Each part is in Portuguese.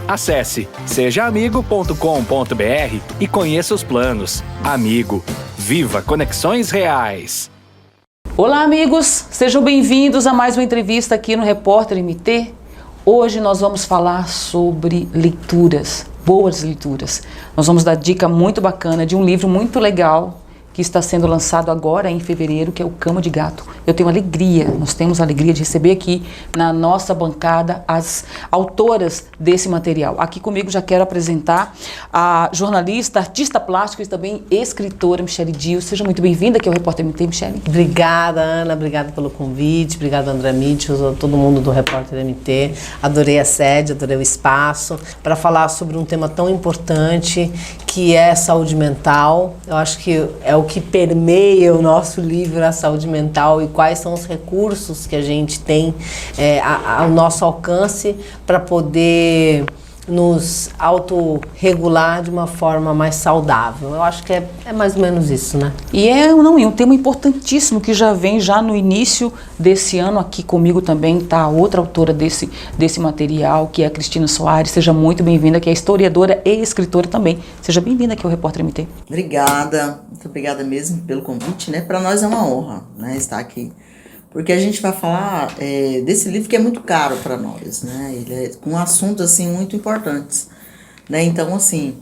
Acesse sejaamigo.com.br e conheça os planos. Amigo, viva conexões reais. Olá, amigos, sejam bem-vindos a mais uma entrevista aqui no Repórter MT. Hoje nós vamos falar sobre leituras, boas leituras. Nós vamos dar dica muito bacana de um livro muito legal que está sendo lançado agora em fevereiro, que é o Cama de Gato. Nós temos a alegria de receber aqui na nossa bancada as autoras desse material. Aqui comigo já quero apresentar a jornalista, artista plástica e também escritora Michele Dias. Seja muito bem-vinda aqui ao Repórter MT, Michele. Obrigada, Ana, obrigada pelo convite, obrigada, André Mitchell, todo mundo do Repórter MT. Adorei a sede, adorei o espaço para falar sobre um tema tão importante que é saúde mental. Eu acho que é o que permeia o nosso livro, a saúde mental, e quais são os recursos que a gente tem ao nosso alcance para poder nos autorregular de uma forma mais saudável. Eu acho que é mais ou menos isso, né? E é um tema importantíssimo que já vem no início desse ano. Aqui comigo também está outra autora desse material, que é a Cristina Soares. Seja muito bem-vinda, que é historiadora e escritora também. Seja bem-vinda aqui ao Repórter MT. Obrigada, muito obrigada mesmo pelo convite, né? Para nós é uma honra, né, estar aqui. Porque a gente vai falar desse livro que é muito caro para nós, né? Ele é com assuntos, assim, muito importantes, né? Então, assim,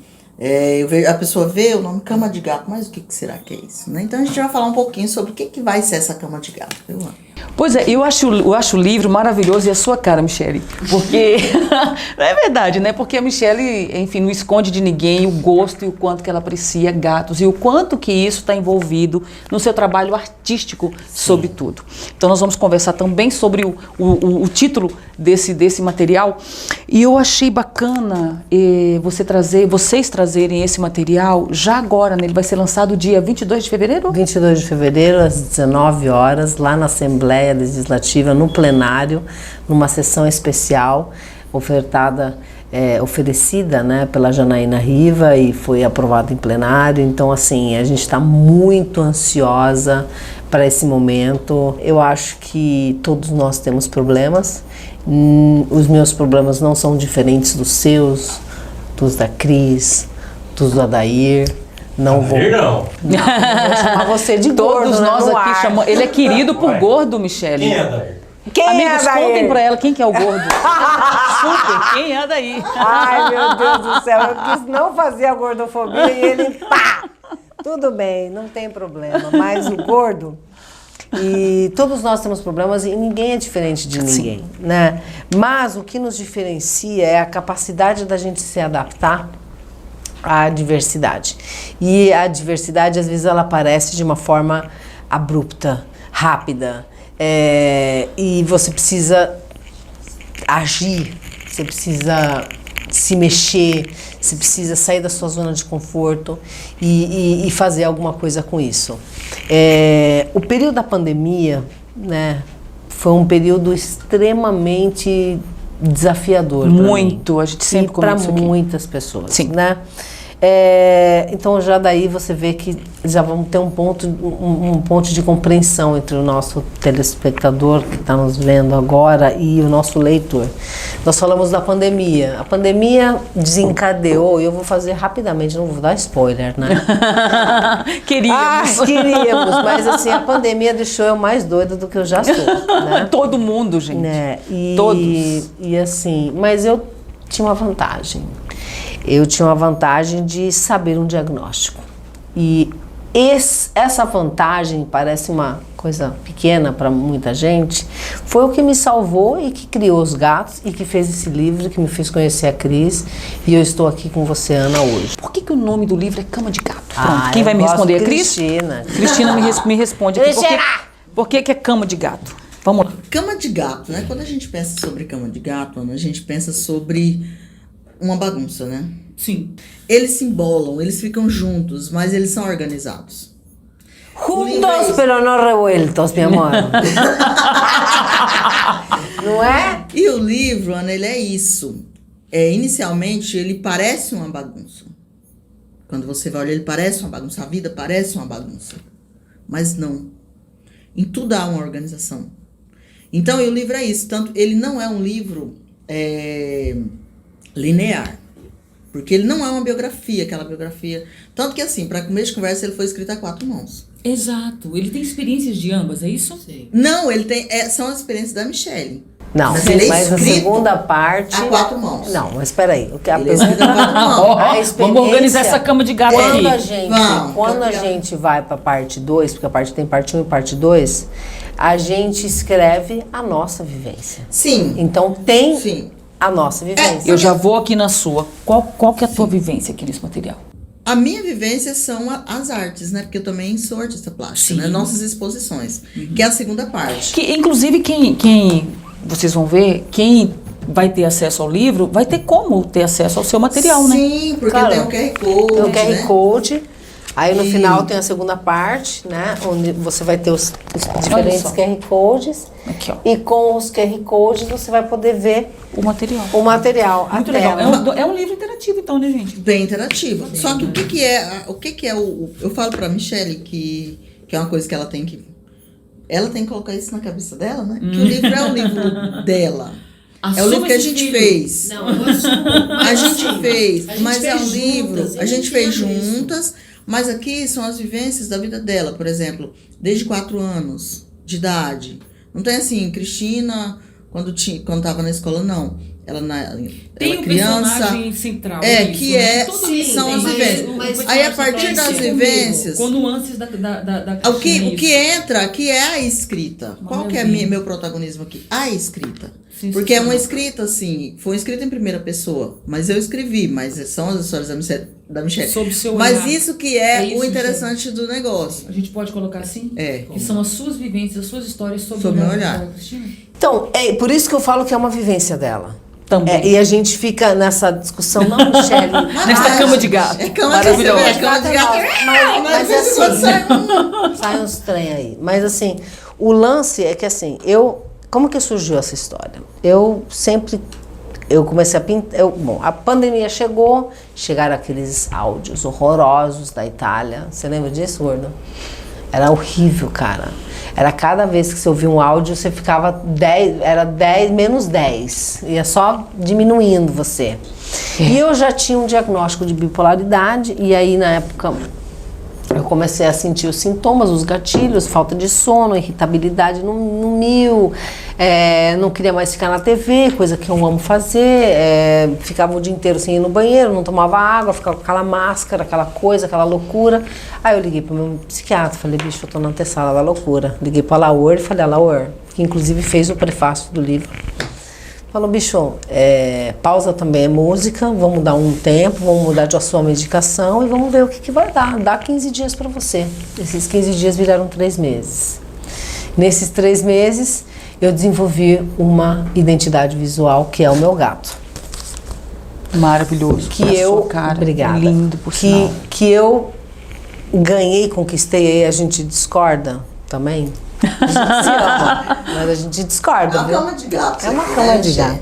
a pessoa vê o nome Cama de Gato, mas o que será que é isso, né? Então, a gente vai falar um pouquinho sobre o que vai ser essa Cama de Gato, viu, Ana? Pois é, eu acho o livro maravilhoso e a sua cara, Michele, porque é verdade, né? Porque a Michele, enfim, não esconde de ninguém o gosto e o quanto que ela aprecia gatos e o quanto que isso está envolvido no seu trabalho artístico, sobretudo. Então nós vamos conversar também sobre o título desse material, e eu achei bacana vocês trazerem esse material já agora, né? Ele vai ser lançado dia 22 de fevereiro? 22 de fevereiro, às 19 horas, lá na Assembleia Legislativa, no plenário, numa sessão especial oferecida, né, pela Janaína Riva, e foi aprovado em plenário. Então, assim, a gente está muito ansiosa para esse momento. Eu acho que todos nós temos problemas. Os meus problemas não são diferentes dos seus, dos da Cris, dos do Adair. Não vou chamar você de gordo. Todos nós aqui chamamos. Ele é querido por gordo, Michele. Quem é daí? Amigos, contem pra ela quem que é o gordo. Super, quem é daí? Ai, meu Deus do céu, eu quis não fazer a gordofobia e ele, pá! Tudo bem, não tem problema, mas o gordo, e todos nós temos problemas e ninguém é diferente de ninguém, sim, né? Mas o que nos diferencia é a capacidade da gente se adaptar à diversidade. E a diversidade, às vezes, ela aparece de uma forma abrupta, rápida, e você precisa agir, você precisa se mexer, você precisa sair da sua zona de conforto e fazer alguma coisa com isso. O período da pandemia, né, foi um período extremamente desafiador. Muito, a gente sempre comenta isso aqui. Para muitas pessoas, sim, né? Então já daí você vê que já vamos ter um ponto de compreensão entre o nosso telespectador que está nos vendo agora e o nosso leitor. Nós falamos da pandemia. A pandemia desencadeou, e eu vou fazer rapidamente, não vou dar spoiler, né? Queríamos, mas assim, a pandemia deixou eu mais doida do que eu já sou, né? Todo mundo, gente. Né? Todos. E assim, mas eu tinha uma vantagem. Eu tinha uma vantagem de saber um diagnóstico. E essa vantagem, parece uma coisa pequena para muita gente, foi o que me salvou e que criou os gatos e que fez esse livro, que me fez conhecer a Cris. E eu estou aqui com você, Ana, hoje. Por que o nome do livro é Cama de Gato? Pronto, quem vai me responder? A Cris? Cristina me responde aqui. Por que é Cama de Gato? Vamos lá. Cama de gato, né? Quando a gente pensa sobre cama de gato, Ana, a gente pensa sobre uma bagunça, né? Sim. Eles se embolam, eles ficam juntos, mas eles são organizados. Juntos, pero no revueltos, meu amor. Não é? E o livro, Ana, ele é isso. Inicialmente, ele parece uma bagunça. Quando você vai olhar, ele parece uma bagunça. A vida parece uma bagunça. Mas não. Em tudo há uma organização. Então, o livro é isso. Tanto, ele não é um livro linear. Porque ele não é uma biografia, aquela biografia. Tanto que, assim, para começo de conversa, ele foi escrito a 4 mãos. Exato. Ele tem experiências de ambas, é isso? Sim. Não, ele tem. São as experiências da Michelle. Não, Mas ele é mas a escrito segunda parte... a 4 mãos. Não, mas espera aí. O que a Ele é escrito a 4 mãos. Ó, A vamos organizar essa cama de gato Quando aqui. a gente, Vamos, quando a campeão. gente vai para parte 2, porque a parte tem parte 1 e parte 2, a gente escreve a nossa vivência. Sim. Então tem Sim. a nossa vivência. Eu já vou aqui na sua. Qual que é a tua vivência aqui nesse material? A minha vivência são as artes, né? Porque eu também sou artista plástica, né? Nossas exposições, que é a segunda parte. Que, inclusive, quem vocês vão ver, quem vai ter acesso ao livro, vai ter como ter acesso ao seu material, né? Sim, porque Claro. tem o QR Code, Tem o QR né? Code. Aí no E- final tem a segunda parte, né? Onde você vai ter os diferentes só. QR Codes. Aqui, ó. E com os QR Codes você vai poder ver O material. o material. Muito a legal. tela. É um livro interativo, então, né, gente? Bem interativo. Só que o que é eu falo pra Michelle que é uma coisa que ela tem que colocar isso na cabeça dela, né? Que o livro é o livro dela. É o Assuma livro que a esse gente filho. fez. Não, eu assumo. A gente fez, a gente mas é fez um livro, juntas, a gente fez entenda isso. juntas, mas aqui são as vivências da vida dela, por exemplo, desde 4 anos de idade. Não tem assim, Cristina, quando tava na escola, não. Ela Tem ela o criança. personagem central. É, isso, que né? é, Todo sim, livro são tem, as mas vivências. o Aí, a personagem partir central das é comigo, vivências, com nuances da o que Cristina, entra aqui é a escrita. Qual que é Maravilha. meu protagonismo aqui? A escrita. Sim, Porque sim, é uma sim. escrita, assim, foi uma escrita em primeira pessoa, mas eu escrevi, mas são as histórias da Michelle. Sob o seu Mas olhar. isso que é, É isso, o interessante do negócio. A gente pode colocar assim? É. Que são as suas vivências, as suas histórias sobre Sob o meu olhar olhar. da Cristina? Então, é por isso que eu falo que é uma vivência dela. Também. É, e a gente fica nessa discussão, não, Michelle. Nesta cama de gato. É cama Maravilhosa. de gato. É cama de gato. Mas de vez em quando assim, sai uns trem aí. Mas assim, o lance é que assim, como que surgiu essa história? Eu comecei a pintar, bom, a pandemia chegou, chegaram aqueles áudios horrorosos da Itália. Você lembra disso, Gordo? Era horrível, cara. Era cada vez que você ouvia um áudio, você ficava 10, era 10, menos 10. Ia só diminuindo você. E eu já tinha um diagnóstico de bipolaridade, e aí na época eu comecei a sentir os sintomas, os gatilhos, falta de sono, irritabilidade no mil, não queria mais ficar na TV, coisa que eu amo fazer, ficava o dia inteiro sem ir no banheiro, não tomava água, ficava com aquela máscara, aquela coisa, aquela loucura. Aí eu liguei pro meu psiquiatra, falei, bicho, eu tô na antessala da loucura. Liguei pra Laur e falei, Laur, que inclusive fez o prefácio do livro. Falou, bicho, pausa também é música, vamos dar um tempo, vamos mudar de sua medicação e vamos ver o que vai dar. Dá 15 dias para você. Esses 15 dias viraram 3 meses. Nesses 3 meses, eu desenvolvi uma identidade visual que é o meu gato. Maravilhoso. Que A eu, sua cara, obrigada, lindo, por sinal. que eu ganhei, conquistei, aí a gente discorda também. A gente se ama, mas a gente discorda, É uma viu? cama de gato. É uma cama de gato.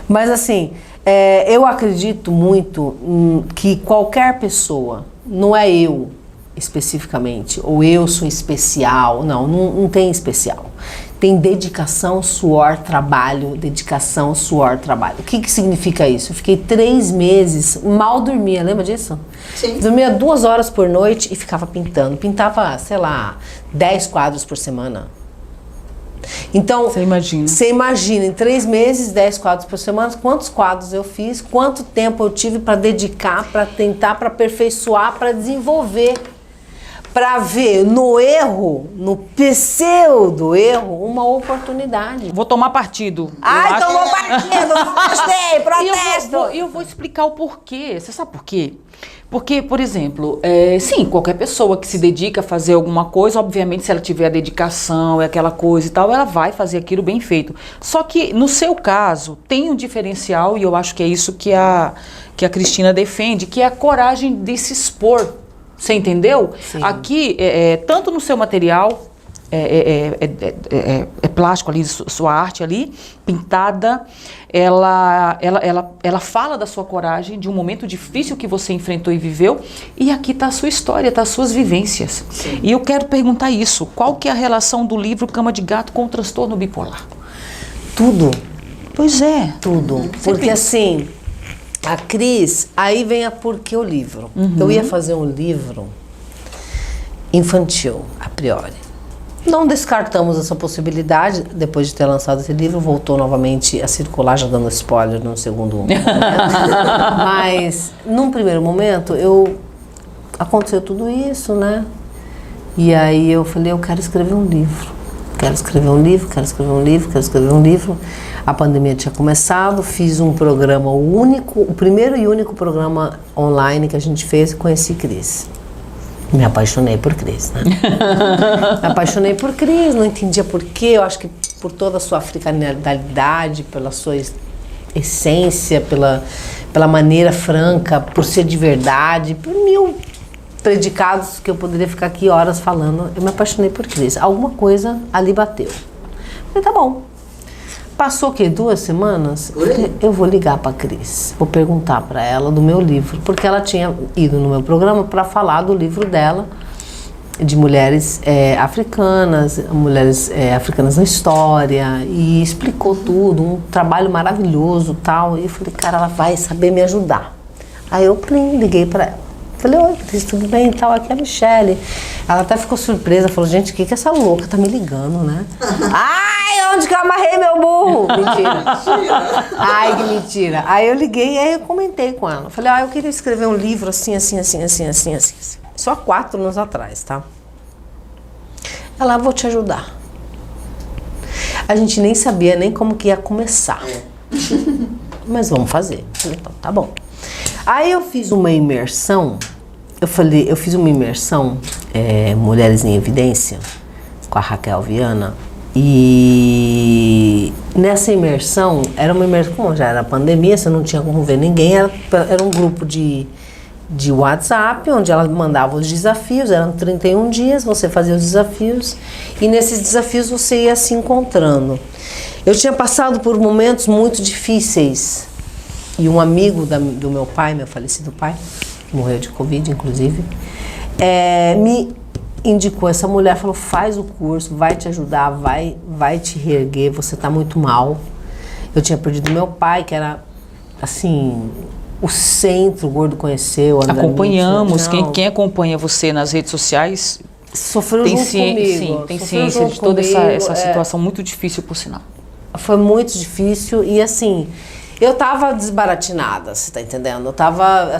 Mas assim, eu acredito muito que qualquer pessoa, não é eu especificamente, ou eu sou especial, não tem especial. Tem dedicação, suor, trabalho, dedicação, suor, trabalho. O que significa isso? Eu fiquei 3 meses, mal dormia, lembra disso? Sim. Dormia 2 horas por noite e ficava pintando. Pintava, sei lá, 10 quadros por semana. Então, Você imagina. você imagina, em 3 meses, 10 quadros por semana, quantos quadros eu fiz, quanto tempo eu tive para dedicar, para tentar, para aperfeiçoar, para desenvolver, para ver no erro, no pseudo erro, uma oportunidade. Vou tomar partido. Ai, tomou partido, protestei, protesto. E eu vou explicar o porquê. Você sabe por quê? Porque, por exemplo, sim, qualquer pessoa que se dedica a fazer alguma coisa, obviamente, se ela tiver a dedicação e aquela coisa e tal, ela vai fazer aquilo bem feito. Só que, no seu caso, tem um diferencial, e eu acho que é isso que a Cristina defende, que é a coragem de se expor. Você entendeu? Sim. Aqui, tanto no seu material, é plástico ali, sua arte ali, pintada, ela fala da sua coragem, de um momento difícil que você enfrentou e viveu, e aqui está a sua história, tá as suas vivências. Sim. E eu quero perguntar isso, qual que é a relação do livro Cama de Gato com o transtorno bipolar? Tudo. Pois é. Tudo. Porque assim, A Cris, aí vem a porquê o livro. Eu ia fazer um livro infantil, a priori. Não descartamos essa possibilidade. Depois de ter lançado esse livro, voltou novamente a circular, já dando spoiler no segundo momento. Mas, num primeiro momento, aconteceu tudo isso, né? E aí eu falei, eu quero escrever um livro. Quero escrever um livro, quero escrever um livro, quero escrever um livro. A pandemia tinha começado, fiz um programa único, o primeiro e único programa online que a gente fez, conheci Cris. Me apaixonei por Cris, né? Me apaixonei por Cris, não entendia por quê, eu acho que por toda a sua africanidade, pela sua essência, pela maneira franca, por ser de verdade, por mil predicados que eu poderia ficar aqui horas falando. Eu me apaixonei por Cris. Alguma coisa ali bateu. Falei, tá bom. Passou o quê? 2 semanas? Eu vou ligar pra Cris. Vou perguntar pra ela do meu livro. Porque ela tinha ido no meu programa pra falar do livro dela, de mulheres africanas, mulheres africanas na história. E explicou tudo, um trabalho maravilhoso e tal. E eu falei, cara, ela vai saber me ajudar. Aí eu liguei pra ela. Falei, oi, Cris, tudo bem e tal? Aqui é a Michele. Ela até ficou surpresa, falou, gente, o que essa louca tá me ligando, né? Ai, onde que eu amarrei meu burro? Mentira. Ai, que mentira. Aí eu liguei e aí eu comentei com ela. Falei, eu queria escrever um livro assim. Só 4 anos atrás, tá? Ela, vou te ajudar. A gente nem sabia nem como que ia começar. Mas vamos fazer. Falei, então, tá bom. Aí eu fiz uma imersão, eu fiz uma imersão, Mulheres em Evidência, com a Raquel Viana, e nessa imersão, era uma imersão, como já era pandemia, você não tinha como ver ninguém, era um grupo de WhatsApp, onde ela mandava os desafios, eram 31 dias, você fazia os desafios, e nesses desafios você ia se encontrando. Eu tinha passado por momentos muito difíceis, e um amigo do meu pai, meu falecido pai, que morreu de Covid, inclusive, me indicou essa mulher, falou, faz o curso, vai te ajudar, vai te reerguer, você tá muito mal. Eu tinha perdido meu pai, que era, assim, o centro, o Gordo conheceu. Acompanhamos, quem acompanha você nas redes sociais sofreu tem junto comigo. Sim, tem ciência de toda essa situação muito difícil, por sinal. Foi muito difícil e, assim, eu tava desbaratinada, você tá entendendo? Eu tava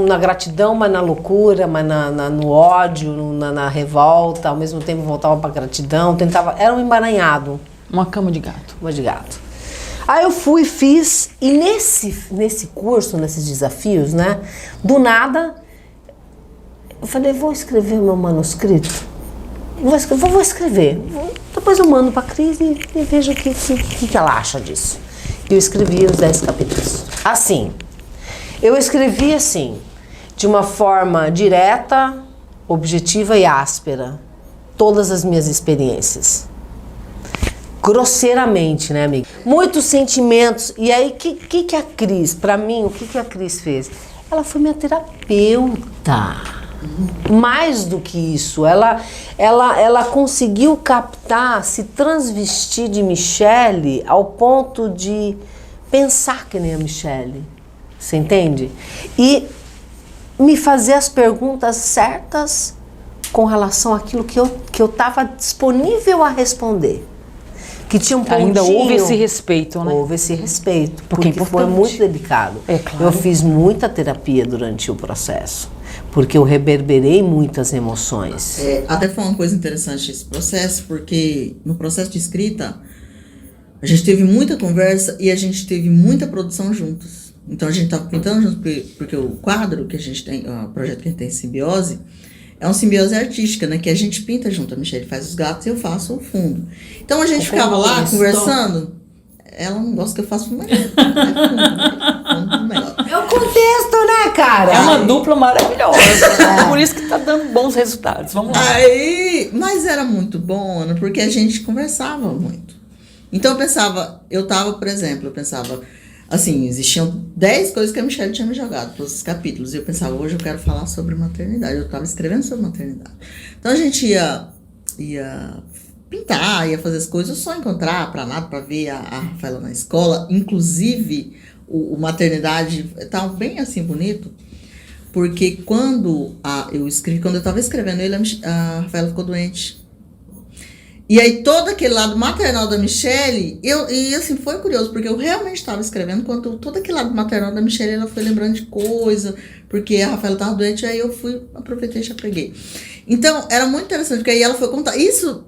na gratidão, mas na loucura, mas no ódio, na revolta, ao mesmo tempo voltava pra gratidão, era um emaranhado. Uma cama de gato. Uma de gato. Aí eu fui, fiz, e nesse curso, nesses desafios, né, do nada, eu falei, vou escrever o meu manuscrito. Vou escrever. Depois eu mando pra Cris e vejo o que ela acha disso. E eu escrevi os 10 capítulos. Assim, eu escrevi assim, de uma forma direta, objetiva e áspera, todas as minhas experiências. Grosseiramente, né, amiga? Muitos sentimentos. E aí, que a Cris, pra mim, o que a Cris fez? Ela foi minha terapeuta. Mais do que isso, ela conseguiu captar, se transvestir de Michele ao ponto de pensar que nem a Michele, você entende? E me fazer as perguntas certas com relação àquilo que eu estava disponível a responder. Que tinha um pontinho. Ainda houve esse respeito, né? Houve esse respeito, porque foi muito delicado. É claro. Eu fiz muita terapia durante o processo, porque eu reverberei muitas emoções. Até foi uma coisa interessante esse processo, porque no processo de escrita, a gente teve muita conversa e a gente teve muita produção juntos. Então a gente estava pintando juntos, porque o quadro que a gente tem, o projeto que a gente tem, Simbiose, é uma simbiose artística, né? Que a gente pinta junto. A Michele faz os gatos e eu faço o fundo. Então a gente ficava lá conversando. Ela não gosta que eu faça fundo. É o contexto, né, cara? É uma dupla maravilhosa. Por isso que tá dando bons resultados. Vamos lá. Mas era muito bom, Ana, porque a gente conversava muito. Então eu pensava, assim, existiam 10 coisas que a Michele tinha me jogado para os capítulos. E eu pensava, hoje eu quero falar sobre maternidade. Eu estava escrevendo sobre maternidade. Então a gente ia pintar, ia fazer as coisas, eu só encontrar para ver a Rafaela na escola. Inclusive, o maternidade tá bem assim bonito, porque quando eu estava escrevendo ele, a Rafaela ficou doente. E aí todo aquele lado maternal da Michele, e assim, foi curioso, porque eu realmente estava escrevendo, quando todo aquele lado maternal da Michele, ela foi lembrando de coisa, porque a Rafaela estava doente, aí eu aproveitei e já peguei. Então, era muito interessante, porque aí ela foi contar. Isso,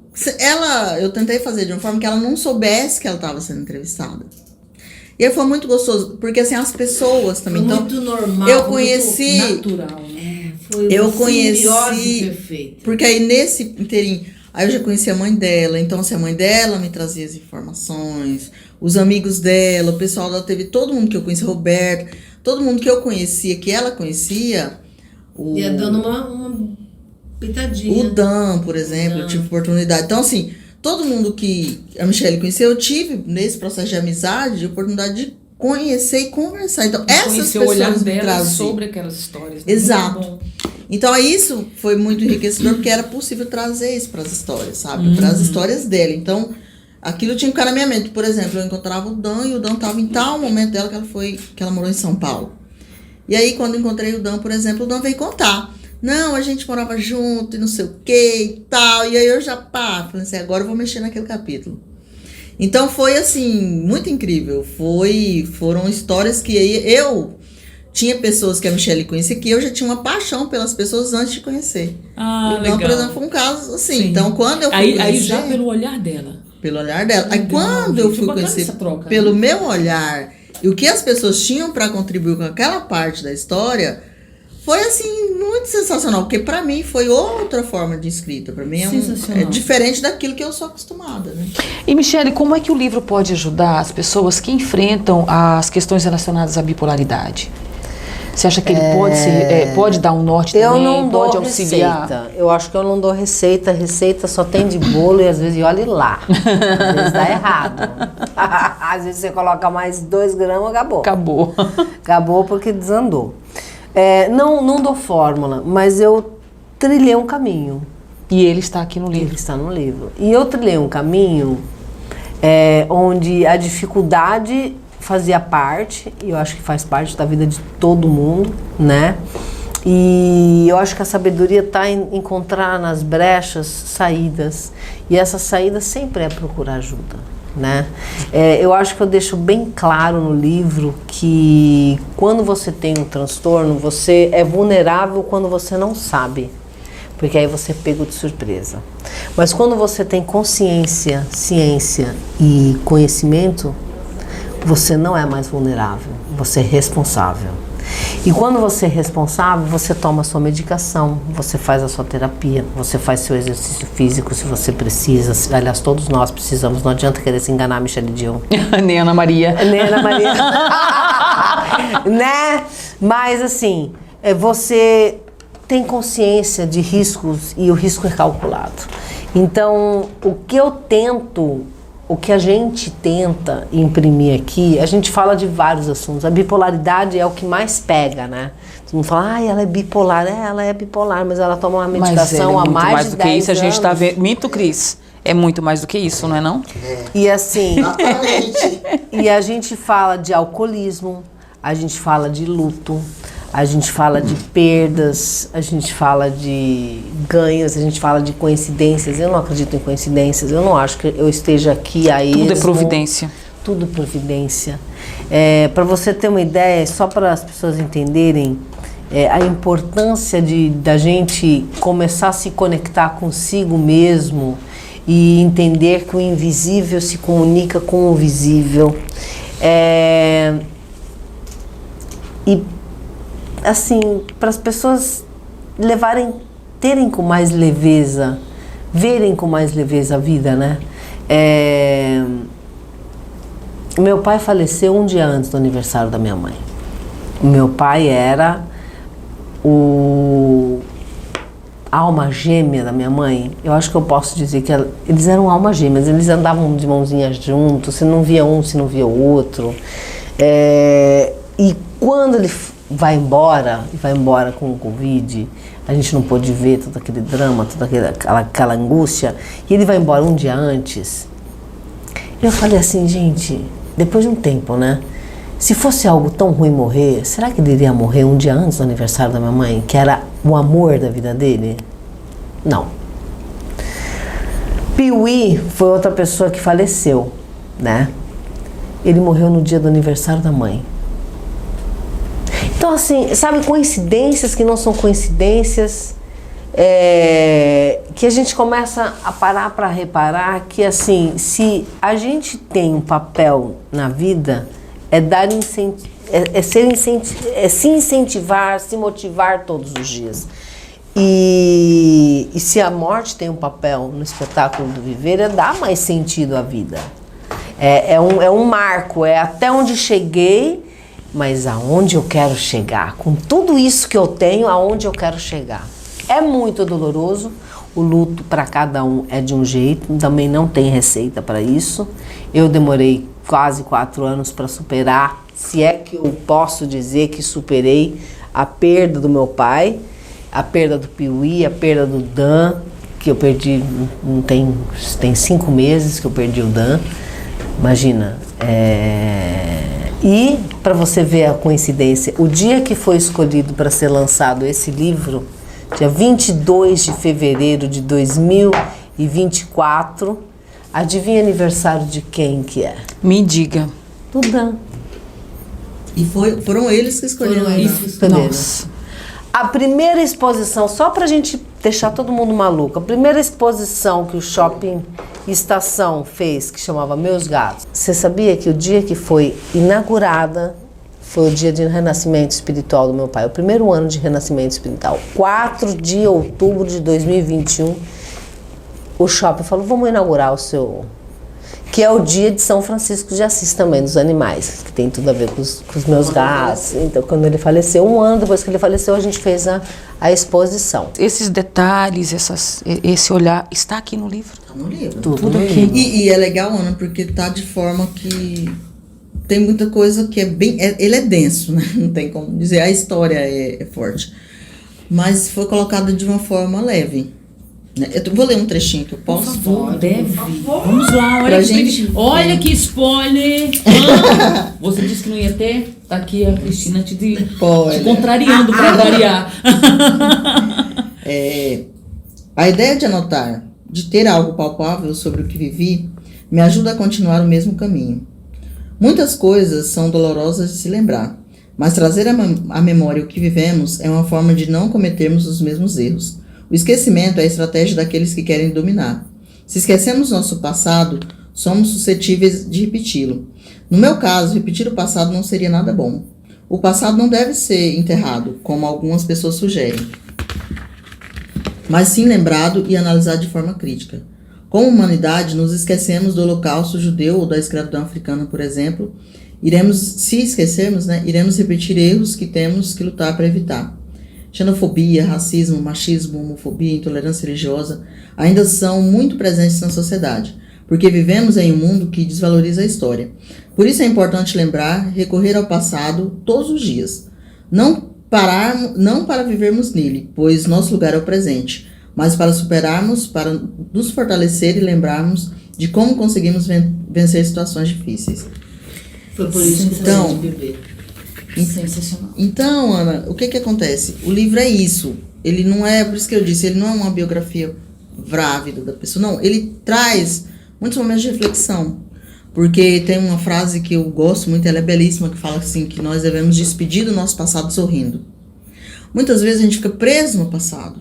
eu tentei fazer de uma forma que ela não soubesse que ela estava sendo entrevistada. E aí foi muito gostoso, porque assim, as pessoas também. Foi então, muito normal, eu conheci. Muito natural, né? Foi Eu uma simbiose conheci. perfeita. Porque aí nesse inteirinho, aí eu já conheci a mãe dela, então assim, a mãe dela me trazia as informações, os amigos dela, o pessoal dela teve, todo mundo que eu conheci, Roberto, todo mundo que eu conhecia, que ela conhecia. Ia dando uma pitadinha. O Dan, por exemplo, eu tive oportunidade. Então, assim, todo mundo que a Michele conheceu, eu tive, nesse processo de amizade, a oportunidade de conhecer e conversar. Então, essas Conhecer o olhar pessoas me dela traziam. sobre aquelas histórias. Né? Exato. Muito bom. Então, isso foi muito enriquecedor, porque era possível trazer isso para as histórias, sabe? Para as histórias dela. Então, aquilo tinha que ficar na minha mente. Por exemplo, eu encontrava o Dan, e o Dan estava em tal momento dela que ela morou em São Paulo. E aí, quando eu encontrei o Dan, por exemplo, o Dan veio contar. Não, a gente morava junto e não sei o que e tal. E aí eu já, falei assim, agora eu vou mexer naquele capítulo. Então foi assim, muito incrível. Foram histórias que eu tinha pessoas que a Michele conhecia, que eu já tinha uma paixão pelas pessoas antes de conhecer. Ah, então, por legal. exemplo, foi um caso assim. Sim. Então, quando eu fui Aí conhecer, já pelo olhar dela. pelo olhar dela. Aí Legal, quando eu gente, fui bacana conhecer essa troca, pelo né? meu olhar e o que as pessoas tinham para contribuir com aquela parte da história, foi assim muito sensacional, porque para mim foi outra forma de escrita. Para mim é diferente daquilo que eu sou acostumada, né? E Michele, como é que o livro pode ajudar as pessoas que enfrentam as questões relacionadas à bipolaridade? Você acha que ele pode dar um norte Eu também? não dou pode auxiliar? receita. Eu acho que eu não dou receita. Receita só tem de bolo e às vezes, olhe lá. Às vezes dá errado. Às vezes você coloca mais 2 gramas, acabou. Acabou. Acabou porque desandou. Não dou fórmula, mas eu trilhei um caminho. E ele está aqui no livro. Ele está no livro. E eu trilhei um caminho onde a dificuldade fazia parte, e eu acho que faz parte da vida de todo mundo, né? E eu acho que a sabedoria está em encontrar nas brechas saídas. E essa saída sempre é procurar ajuda, né? Eu acho que eu deixo bem claro no livro que quando você tem um transtorno, você é vulnerável quando você não sabe. Porque aí você é pego de surpresa. Mas quando você tem consciência, ciência e conhecimento, você não é mais vulnerável, você é responsável. E quando você é responsável, você toma a sua medicação, você faz a sua terapia, você faz seu exercício físico se você precisa. Aliás, todos nós precisamos, não adianta querer se enganar, Michele Dion. Nem Ana Maria. Nem Ana Maria. Né? Mas assim, você tem consciência de riscos e o risco é calculado. Então, o que a gente tenta imprimir aqui, a gente fala de vários assuntos. A bipolaridade é o que mais pega, né? Todo mundo fala, ela é bipolar. Ela é bipolar, mas ela toma uma medicação há mais de 10 anos. do que isso, a gente está vendo. Mito, Cris. É muito mais do que isso, não é não? E assim, e a gente fala de alcoolismo, a gente fala de luto, a gente fala de perdas, a gente fala de ganhos, a gente fala de coincidências. Eu não acredito em coincidências, eu não acho que eu esteja aqui a esmo. Tudo é providência. Tudo providência. Para você ter uma ideia, só para as pessoas entenderem a importância da gente começar a se conectar consigo mesmo e entender que o invisível se comunica com o visível. E assim, para as pessoas terem com mais leveza, verem com mais leveza a vida, né? Meu pai faleceu um dia antes do aniversário da minha mãe. Meu pai era a alma gêmea da minha mãe. Eu acho que eu posso dizer que eles eram almas gêmeas, eles andavam de mãozinhas juntos, você não via um, você não via o outro. E quando vai embora, e vai embora com o Covid, a gente não pôde ver todo aquele drama, toda aquela angústia, e ele vai embora um dia antes. Eu falei assim, gente, depois de um tempo, né? Se fosse algo tão ruim morrer, será que ele iria morrer um dia antes do aniversário da minha mãe, que era o amor da vida dele? Não. Piuí foi outra pessoa que faleceu, né? Ele morreu no dia do aniversário da mãe. Então, assim, sabe, coincidências que não são coincidências, que a gente começa a parar para reparar que, assim, se a gente tem um papel na vida, se incentivar, se motivar todos os dias. E se a morte tem um papel no espetáculo do viver, é dar mais sentido à vida. É um marco, é até onde cheguei, mas aonde eu quero chegar. Com tudo isso que eu tenho, aonde eu quero chegar. É muito doloroso, o luto para cada um é de um jeito, também não tem receita para isso. Eu demorei quase 4 anos para superar, se é que eu posso dizer que superei a perda do meu pai, a perda do Piuí, a perda do Dan, que eu perdi, tem 5 meses que eu perdi o Dan, imagina. E, para você ver a coincidência, o dia que foi escolhido para ser lançado esse livro, dia 22 de fevereiro de 2024, adivinha aniversário de quem que é? Me diga. Do Dan. E foram eles que escolheram isso. Nossa. A primeira exposição, só pra gente deixar todo mundo maluco, a primeira exposição que o Shopping Estação fez, que chamava Meus Gatos, você sabia que o dia que foi inaugurada foi o dia de renascimento espiritual do meu pai, o primeiro ano de renascimento espiritual, 4 de outubro de 2021, o Shopping falou, vamos inaugurar o seu... que é o dia de São Francisco de Assis também, dos animais, que tem tudo a ver com os meus gatos. Então, quando ele faleceu, 1 ano depois que ele faleceu, a gente fez a exposição. Esses detalhes, esse olhar, está aqui no livro? Tá no livro. Tudo aqui. E é legal, Ana, porque tá de forma que tem muita coisa que é bem... ele é denso, né? Não tem como dizer, a história é forte. Mas foi colocada de uma forma leve. Eu vou ler um trechinho que eu posso? Por favor, deve. Vamos lá, olha Pra que, gente- olha que spoiler. Você disse que não ia ter? Tá aqui a Cristina te contrariando pra variar. A ideia de anotar, de ter algo palpável sobre o que vivi, me ajuda a continuar o mesmo caminho. Muitas coisas são dolorosas de se lembrar, mas trazer à memória o que vivemos é uma forma de não cometermos os mesmos erros. O esquecimento é a estratégia daqueles que querem dominar. Se esquecemos nosso passado, somos suscetíveis de repeti-lo. No meu caso, repetir o passado não seria nada bom. O passado não deve ser enterrado, como algumas pessoas sugerem, mas sim lembrado e analisado de forma crítica. Como humanidade, nos esquecemos do Holocausto judeu ou da escravidão africana, por exemplo. Se esquecermos, iremos repetir erros que temos que lutar para evitar. Xenofobia, racismo, machismo, homofobia, intolerância religiosa ainda são muito presentes na sociedade, porque vivemos em um mundo que desvaloriza a história. Por isso é importante lembrar, recorrer ao passado todos os dias. Não para vivermos nele, pois nosso lugar é o presente, mas para superarmos, para nos fortalecer e lembrarmos de como conseguimos vencer situações difíceis. Foi por isso que Então, saiu de bebê. Sensacional. Então, Ana, o que acontece? O livro é isso. Ele não é, por isso que eu disse, ele não é uma biografia vrávida da pessoa. Não, ele traz muitos momentos de reflexão. Porque tem uma frase que eu gosto muito, ela é belíssima, que fala assim, que nós devemos despedir do nosso passado sorrindo. Muitas vezes a gente fica preso no passado.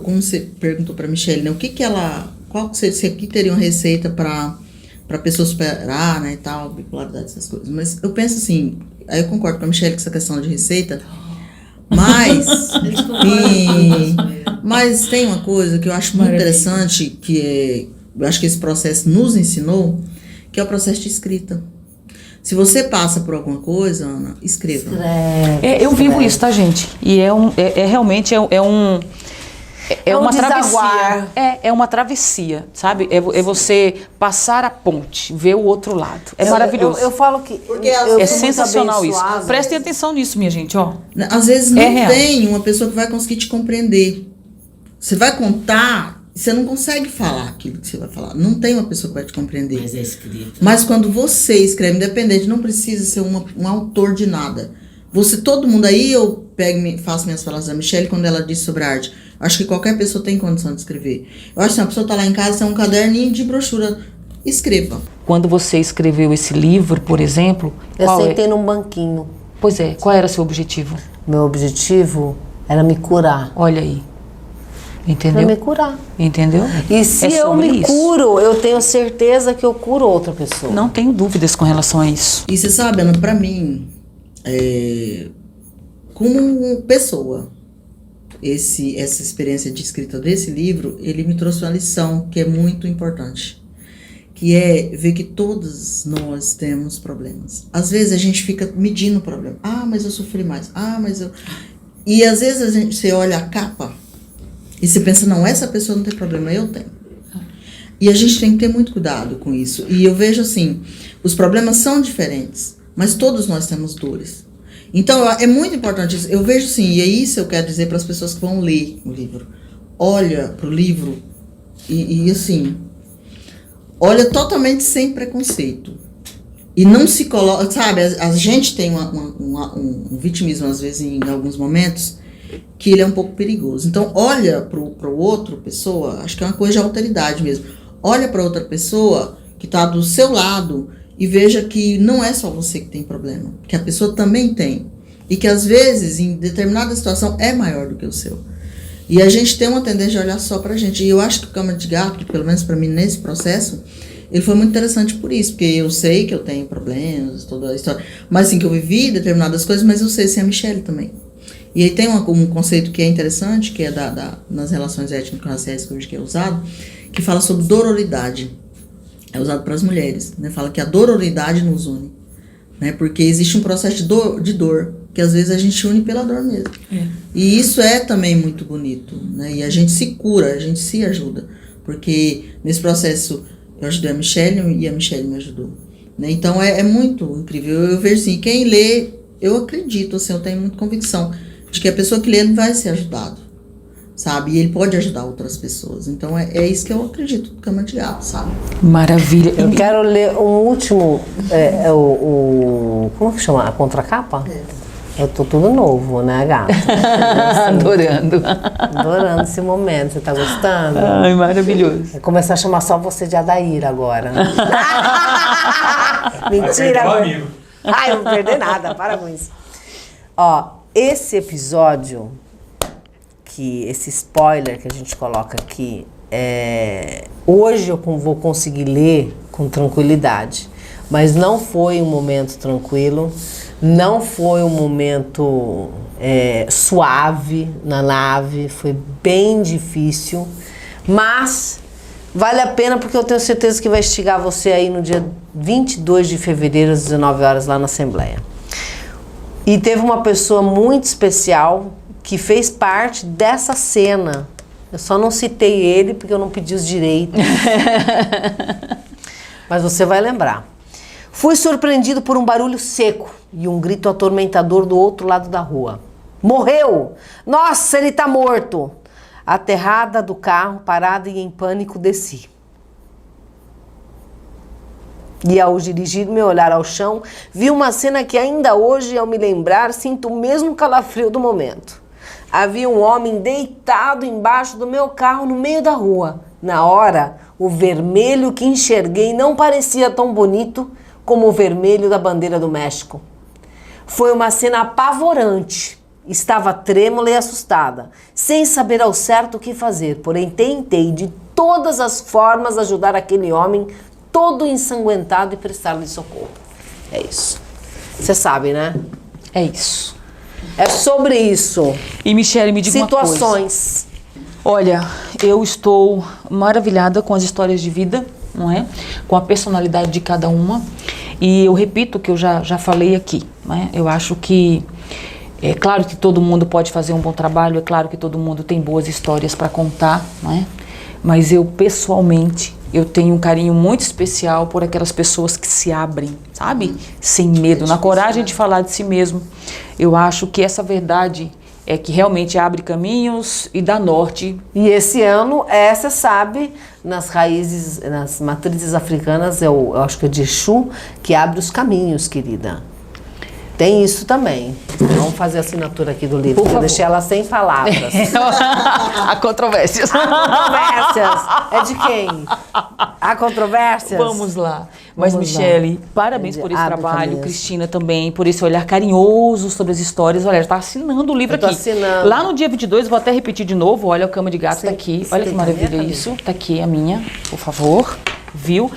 Como você perguntou para a Michelle, né, qual você aqui teria uma receita para pessoa superar, né, e tal, bipolaridade, essas coisas. Mas eu penso assim, aí eu concordo com a Michelle com essa questão de receita, mas tem uma coisa que eu acho muito interessante, eu acho que esse processo nos ensinou, que é o processo de escrita. Se você passa por alguma coisa, Ana, escreva. Eu vivo isso, tá, gente? E realmente É um uma travessia. desaguar. É uma travessia, sabe? É você passar a ponte, ver o outro lado. É maravilhoso. Eu falo que Porque eu é fui É muito sensacional isso. abençoada. Prestem atenção nisso, minha gente, ó. Às vezes não real. tem uma pessoa que vai conseguir te compreender. Você vai contar, você não consegue falar aquilo que você vai falar. Não tem uma pessoa que vai te compreender. Mas é escrito. Mas quando você escreve, independente, não precisa ser um autor de nada. Todo mundo aí, eu faço minhas falas da Michelle quando ela disse sobre arte. Acho que qualquer pessoa tem condição de escrever. Eu acho que se uma pessoa tá lá em casa, tem um caderninho de brochura, escreva. Quando você escreveu esse livro, por exemplo, Eu qual sentei num banquinho. Pois é, qual era seu objetivo? Meu objetivo era me curar. Olha aí. Pra Entendeu? me curar. Entendeu? E se É eu sobre me isso. curo, eu tenho certeza que eu curo outra pessoa. Não tenho dúvidas com relação a isso. E você sabe, Ana, pra mim, como pessoa, essa experiência de escrita desse livro, ele me trouxe uma lição que é muito importante, que é ver que todos nós temos problemas. Às vezes a gente fica medindo o problema. Ah, mas eu sofri mais. Ah, mas eu... E às vezes você olha a capa e você pensa, não, essa pessoa não tem problema, eu tenho. E a gente tem que ter muito cuidado com isso. E eu vejo assim, os problemas são diferentes, mas todos nós temos dores. Então, é muito importante isso. Eu vejo sim, e é isso que eu quero dizer para as pessoas que vão ler o livro. Olha para o livro e assim, olha totalmente sem preconceito. E não se coloca, sabe, a gente tem um vitimismo, às vezes, em alguns momentos, que ele é um pouco perigoso. Então, olha para o outro pessoa, acho que é uma coisa de alteridade mesmo. Olha para outra pessoa que está do seu lado e veja que não é só você que tem problema, que a pessoa também tem. E que, às vezes, em determinada situação, é maior do que o seu. E a gente tem uma tendência de olhar só pra gente. E eu acho que o Câmara de Gato, pelo menos para mim, nesse processo, ele foi muito interessante por isso, porque eu sei que eu tenho problemas, toda a história, mas assim, que eu vivi determinadas coisas, mas eu sei se é a Michelle também. E aí tem um conceito que é interessante, que é nas relações étnico-raciais que hoje que é usado, que fala sobre dororidade. É usado para as mulheres, né? Fala que a dororidade nos une, né? Porque existe um processo de dor, que às vezes a gente une pela dor mesmo. E isso é também muito bonito, né? E a gente se cura, a gente se ajuda, porque nesse processo eu ajudei a Michelle e a Michelle me ajudou, né? Então é muito incrível. Eu vejo assim, quem lê, eu acredito, assim, eu tenho muita convicção de que a pessoa que lê não vai ser ajudado, sabe? E ele pode ajudar outras pessoas. Então é isso que eu acredito do Câmara de Gato, sabe? Maravilha. Eu quero ler um último, como que chama? A contracapa? Eu tô tudo novo, né, gata? Adorando. Adorando esse momento, você tá gostando? Ai, maravilhoso. Vou começar a chamar só você de Adair agora. Mentira. Ai, eu não vou perder nada, para com isso. Ó, esse episódio, esse spoiler que a gente coloca aqui, hoje eu vou conseguir ler com tranquilidade, mas não foi um momento tranquilo, não foi um momento suave na nave, foi bem difícil, mas vale a pena porque eu tenho certeza que vai instigar você aí no dia 22 de fevereiro às 19 horas lá na Assembleia. E teve uma pessoa muito especial que fez parte dessa cena. Eu só não citei ele porque eu não pedi os direitos. Mas você vai lembrar. Fui surpreendido por um barulho seco e um grito atormentador do outro lado da rua. Morreu! Nossa, ele tá morto! Aterrada do carro, parada e em pânico, desci. E ao dirigir meu olhar ao chão, vi uma cena que ainda hoje, ao me lembrar, sinto o mesmo calafrio do momento. Havia um homem deitado embaixo do meu carro no meio da rua. Na hora, o vermelho que enxerguei não parecia tão bonito como o vermelho da bandeira do México. Foi uma cena apavorante. Estava trêmula e assustada, sem saber ao certo o que fazer, porém tentei de todas as formas ajudar aquele homem todo ensanguentado e prestar-lhe socorro. É isso. Você sabe, né? É isso. É sobre isso. E Michelle, me diga uma coisa. Situações. Olha, eu estou maravilhada com as histórias de vida, não é? Com a personalidade de cada uma. E eu repito o que eu já falei aqui, né? Eu acho que É claro que todo mundo pode fazer um bom trabalho, é claro que todo mundo tem boas histórias para contar, não é? Mas eu, pessoalmente, eu tenho um carinho muito especial por aquelas pessoas que se abrem, sabe? Sem medo, na coragem de falar de si mesmo. Eu acho que essa verdade é que realmente abre caminhos e dá norte. E esse ano, você sabe, nas raízes, nas matrizes africanas, eu acho que é de Exu, que abre os caminhos, querida. Tem isso também. Vamos fazer a assinatura aqui do livro, eu deixei ela sem palavras. Há controvérsias. Há controvérsias. É de quem? Há controvérsias? Vamos lá. Mas, Vamos Michele, lá. parabéns por esse Abre trabalho. caminhos. Cristina também, por esse olhar carinhoso sobre as histórias. Olha, já está assinando o livro Eu tô aqui. assinando. Lá no dia 22, vou até repetir de novo. Olha, a Cama de Gato Sim, está aqui. você Olha que tem maravilha caneta, isso. Está aqui a minha, por favor. Viu?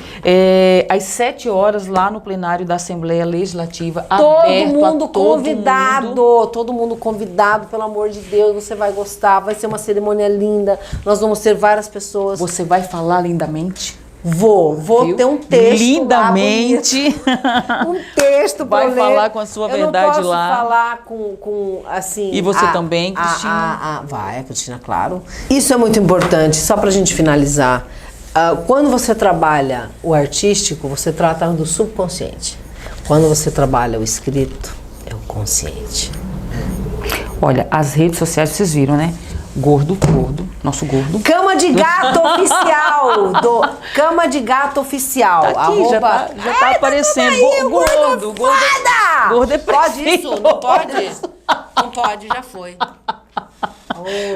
Às 7 horas, lá no plenário da Assembleia Legislativa, Todo aberto mundo a todo convidado, mundo. todo mundo convidado, pelo amor de Deus, você vai gostar, vai ser uma cerimônia linda, nós vamos ter várias pessoas. Você vai falar lindamente? Vou Viu? ter um texto lindamente. lá, bonito. Um texto pra Vai eu ler. falar com a sua verdade Eu não posso lá. falar com assim... E você também, Cristina? Vai, Cristina, claro. Isso é muito importante, só pra gente finalizar. Quando você trabalha o artístico, você trata do subconsciente. Quando você trabalha o escrito, é o consciente. Olha, as redes sociais, vocês viram, né? Gordo, nosso gordo. Cama de Gato Oficial! Cama de Gato Oficial. Tá aqui, já tá aparecendo. Gordo é Pode perfeito. isso? Não pode? Não pode, já foi.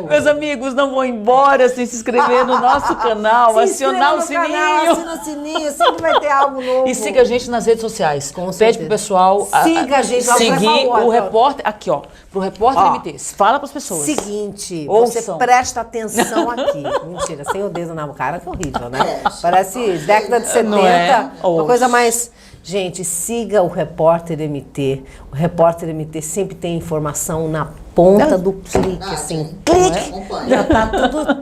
Meus amigos, não vão embora sem se inscrever no nosso canal, acionar o sininho. Assina o sininho, sempre vai ter algo novo. E siga a gente nas redes sociais. Com Pede certeza. pro pessoal Siga a gente lá, por seguir favor, o ó. repórter. Aqui, ó. Pro repórter Ó. MT. Fala pras pessoas. Seguinte, Ouçam. você presta atenção aqui. Mentira, sem o dedo na cara, que horrível, né? Parece década de 70, Não é? uma Ouça. coisa mais... Gente, siga o Repórter MT. O Repórter MT sempre tem informação na ponta do clique, assim. Clique! Já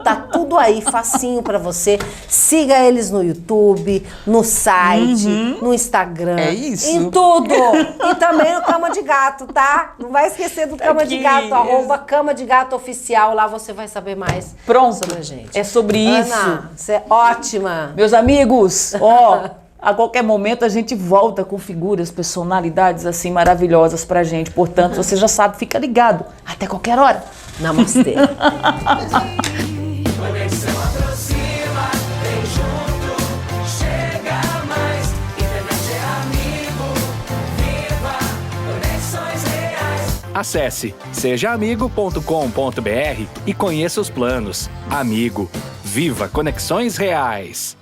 tá tudo aí, facinho pra você. Siga eles no YouTube, no site, no Instagram. É isso. Em tudo! E também no Cama de Gato, tá? Não vai esquecer do Cama de Aqui. Gato, @Cama de Gato Oficial. Lá você vai saber mais Pronto. sobre a gente. É sobre isso. Ana, você é ótima. Meus amigos, ó, a qualquer momento a gente volta com figuras, personalidades assim maravilhosas pra gente. Portanto, você já sabe, fica ligado. Até qualquer hora. Namastê. Acesse sejaamigo.com.br e conheça os planos. Amigo, viva Conexões Reais.